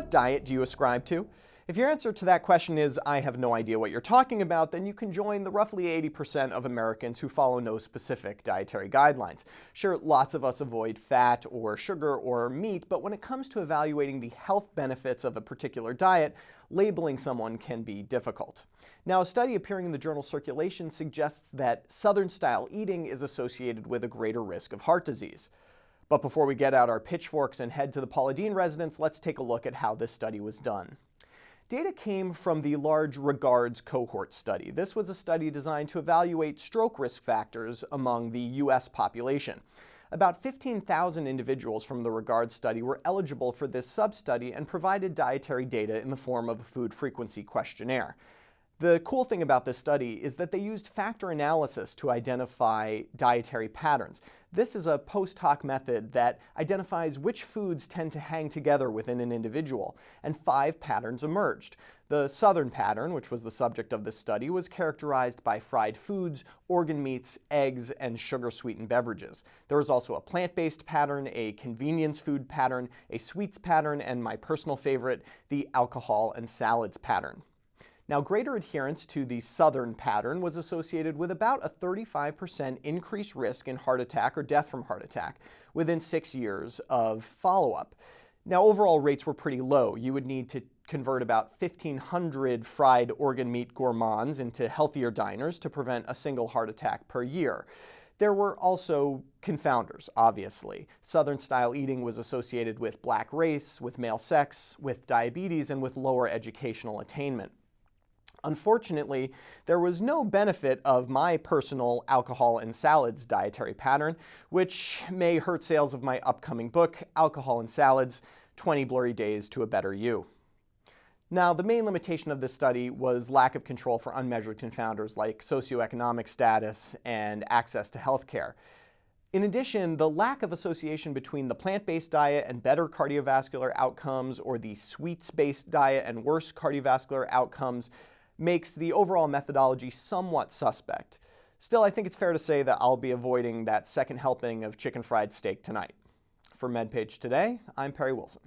What diet do you ascribe to? If your answer to that question is, I have no idea what you're talking about, then you can join the roughly 80% of Americans who follow no specific dietary guidelines. Sure, lots of us avoid fat or sugar or meat, but when it comes to evaluating the health benefits of a particular diet, labeling someone can be difficult. Now, a study appearing in the journal Circulation suggests that Southern-style eating is associated with a greater risk of heart disease. But before we get out our pitchforks and head to the Paula Deen residence, let's take a look at how this study was done. Data came from the large Regards cohort study. This was a study designed to evaluate stroke risk factors among the U.S. population. About 15,000 individuals from the Regards study were eligible for this sub-study and provided dietary data in the form of a food frequency questionnaire. The cool thing about this study is that they used factor analysis to identify dietary patterns. This is a post hoc method that identifies which foods tend to hang together within an individual, and 5 patterns emerged. The Southern pattern, which was the subject of this study, was characterized by fried foods, organ meats, eggs, and sugar-sweetened beverages. There was also a plant-based pattern, a convenience food pattern, a sweets pattern, and my personal favorite, the alcohol and salads pattern. Now, greater adherence to the Southern pattern was associated with about a 35% increased risk in heart attack or death from heart attack within 6 years of follow-up. Now, overall rates were pretty low. You would need to convert about 1,500 fried organ meat gourmands into healthier diners to prevent a single heart attack per year. There were also confounders, obviously. Southern-style eating was associated with black race, with male sex, with diabetes, and with lower educational attainment. Unfortunately, there was no benefit of my personal alcohol and salads dietary pattern, which may hurt sales of my upcoming book, Alcohol and Salads, 20 Blurry Days to a Better You. Now, the main limitation of this study was lack of control for unmeasured confounders like socioeconomic status and access to health care. In addition, the lack of association between the plant-based diet and better cardiovascular outcomes or the sweets-based diet and worse cardiovascular outcomes makes the overall methodology somewhat suspect. Still, I think it's fair to say that I'll be avoiding that second helping of chicken fried steak tonight. For MedPage Today, I'm Perry Wilson.